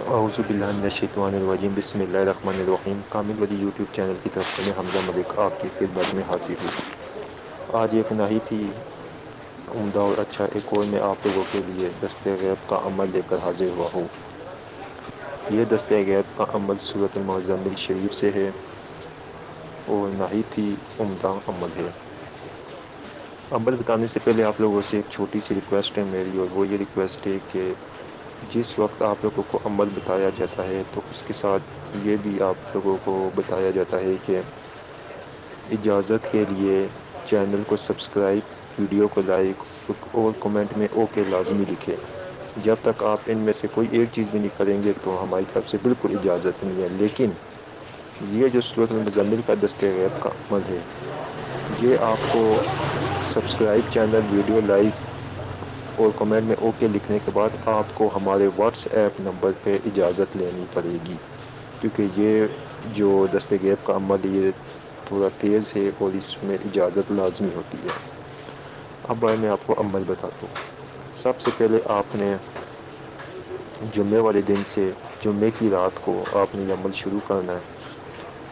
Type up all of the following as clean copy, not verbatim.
اعوذ باللہ من الشیطان الرجیم بسم اللہ الرحمن الرحیم کامل ولی یوٹیوب چینل کی طرف سے میں حمزہ ملک آپ کی خدمت میں حاضر ہوں۔ آج ایک نہایت ہی عمدہ اور اچھا ایک اور میں آپ لوگوں کے لیے دست غیب کا عمل لے کر حاضر ہوا ہوں۔ یہ دست غیب کا عمل سورۃ المزمل شریف سے ہے اور نہایت ہی عمدہ عمل ہے۔ عمل بتانے سے پہلے آپ لوگوں سے ایک چھوٹی سی ریکویسٹ ہے میری، اور وہ یہ ریکویسٹ ہے کہ جس وقت آپ لوگوں کو عمل بتایا جاتا ہے تو اس کے ساتھ یہ بھی آپ لوگوں کو بتایا جاتا ہے کہ اجازت کے لیے چینل کو سبسکرائب، ویڈیو کو لائک اور کمنٹ میں اوکے لازمی لکھیں۔ جب تک آپ ان میں سے کوئی ایک چیز بھی نہیں کریں گے تو ہماری طرف سے بالکل اجازت نہیں ہے۔ لیکن یہ جو سورۃ المزمل کا دست غیب کا عمل ہے، یہ آپ کو سبسکرائب چینل، ویڈیو لائک اور کمنٹ میں اوکے لکھنے کے بعد آپ کو ہمارے واٹس ایپ نمبر پہ اجازت لینی پڑے گی، کیونکہ یہ جو دست غیب کا عمل یہ تھوڑا تیز ہے اور اس میں اجازت لازمی ہوتی ہے۔ اب میں آپ کو عمل بتاتا ہوں۔ سب سے پہلے آپ نے جمعے والے دن سے جمعے کی رات کو آپ نے یہ عمل شروع کرنا ہے،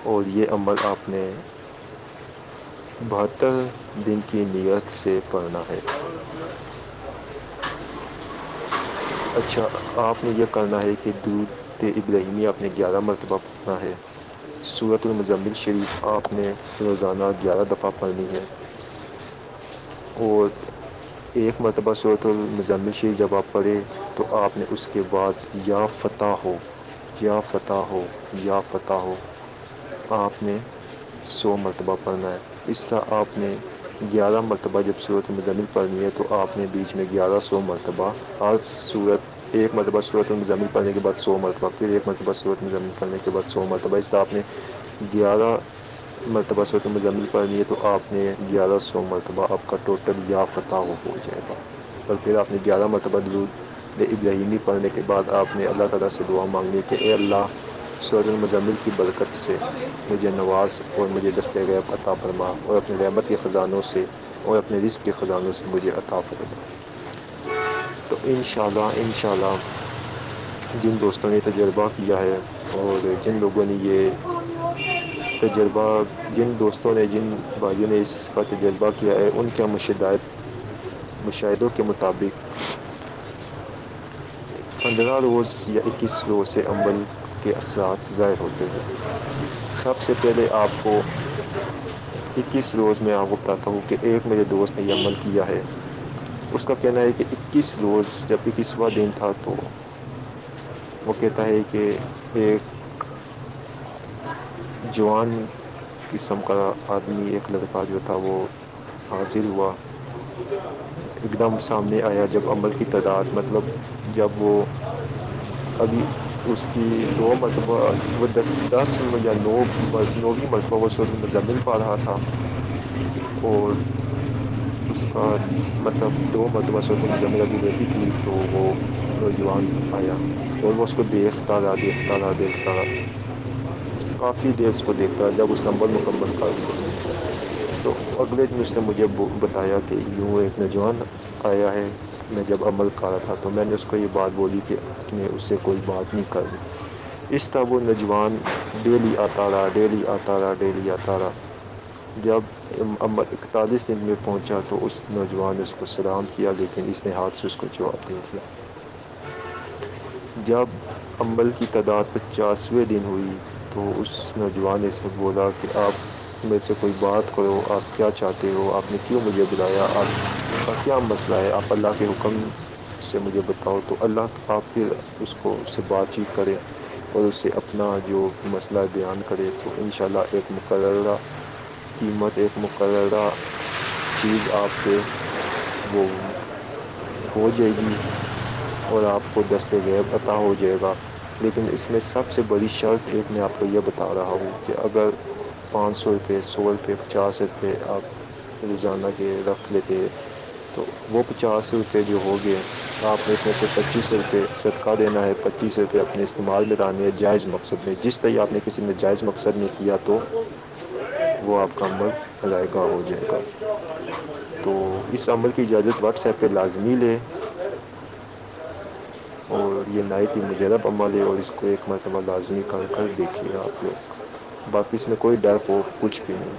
اور یہ عمل آپ نے 72 دن کی نیت سے پڑھنا ہے۔ اچھا، آپ نے یہ کرنا ہے کہ درود ابراہیمی آپ نے 11 مرتبہ پڑھنا ہے۔ سورۃ المزمل شریف آپ نے روزانہ 11 دفعہ پڑھنی ہے، اور ایک مرتبہ سورۃ المزمل شریف جب آپ پڑھے تو آپ نے اس کے بعد یا فتح ہو، یا فتح ہو، یا فتح ہو آپ نے 100 مرتبہ پڑھنا ہے۔ اس طرح آپ نے 11 مرتبہ جب سورۃ المزمل پڑھنی ہے تو آپ نے بیچ میں 1100 مرتبہ ہر سورت، ایک مرتبہ سورۃ المزمل پڑھنے کے بعد 100 مرتبہ، پھر ایک مرتبہ سورۃ المزمل پڑھنے کے بعد 100 مرتبہ، اس طرح آپ نے 11 مرتبہ سورۃ المزمل پڑھنی ہے تو آپ نے 1100 مرتبہ آپ کا ٹوٹل یا فتح ہو جائے گا۔ اور پھر آپ نے 11 مرتبہ درود ابراہیمی پڑھنے کے بعد آپ نے اللہ تعالیٰ سے دعا مانگنی کہ اے اللہ، سورۃ المزمل کی برکت سے مجھے نواز اور مجھے دست غیب عطا فرما، اور اپنے رحمت کے خزانوں سے اور اپنے رزق کے خزانوں سے مجھے عطا فرما۔ تو انشاءاللہ جن دوستوں نے تجربہ کیا ہے اور جن لوگوں نے یہ تجربہ، جن دوستوں نے، جن بھائیوں نے اس کا تجربہ کیا ہے، ان کے مشاہدوں کے مطابق 15 روز یا 21 روز سے عمل کے اثرات ظاہر ہوتے ہیں۔ سب سے پہلے آپ کو 21 روز میں آپ کو بتاتا ہوں کہ ایک میرے دوست نے یہ عمل کیا ہے۔ اس کا کہنا ہے کہ 21 روز جب 21واں دن تھا تو وہ کہتا ہے کہ ایک جوان قسم کا آدمی، ایک لڑکا جو تھا وہ حاضر ہوا، ایک دم سامنے آیا جب عمل کی تعداد، مطلب جب وہ ابھی اس کی 2 مرتبہ، وہ 10 یا 9ویں مرتبہ وہ سورۃ المزمل پڑھ رہا تھا، اور اس کا مطلب 2 مرتبہ سورۃ المزمل ابھی رہی تھی تو وہ نوجوان آیا اور وہ اس کو دیکھتا رہا کافی دیر اس کو دیکھتا رہا۔ جب اس نے عمل مکمل کر دیا تو اگلے دن اس نے مجھے بتایا کہ یوں ایک نوجوان آیا ہے، میں جب عمل کر رہا تھا تو میں نے اس کو یہ بات بولی کہ اپنے اس سے کوئی بات نہیں کرنی۔ اس طرح وہ نوجوان ڈیلی آتا رہا۔ جب عمل 41 دن میں پہنچا تو اس نوجوان نے اس کو سلام کیا، لیکن اس نے ہاتھ سے اس کو جواب دے دیا۔ جب عمل کی تعداد 50ویں دن ہوئی تو اس نوجوان نے اس سے بولا کہ آپ میرے سے کوئی بات کرو، آپ کیا چاہتے ہو، آپ نے کیوں مجھے بلایا، آپ کا کیا مسئلہ ہے، آپ اللہ کے حکم سے مجھے بتاؤ۔ تو اللہ آپ پھر اس سے بات چیت کرے اور اس سے اپنا جو مسئلہ بیان کرے، تو انشاءاللہ ایک مقررہ قیمت، ایک مقررہ چیز آپ پہ وہ ہو جائے گی اور آپ کو دست غیب عطا ہو جائے گا۔ لیکن اس میں سب سے بڑی شرط ایک میں آپ کو یہ بتا رہا ہوں کہ اگر 500 روپے، 100 روپے، 50 روپے آپ روزانہ کے رکھ لیتے تو وہ 50 روپے جو ہو گئے، آپ نے اس میں سے 25 روپے صدقہ دینا ہے، 25 روپے اپنے استعمال میں لانے ہیں جائز مقصد میں۔ جس طرح آپ نے کسی نے جائز مقصد میں کیا تو وہ آپ کا عمل ادائیگاہ ہو جائے گا۔ تو اس عمل کی اجازت واٹس ایپ پہ لازمی لے، اور اور یہ نہایت ہی مجرب عمل ہے اور اس کو ایک مرتبہ لازمی کر دیکھیے آپ لوگ، باقی اس میں کوئی ڈر کو کچھ بھی نہیں۔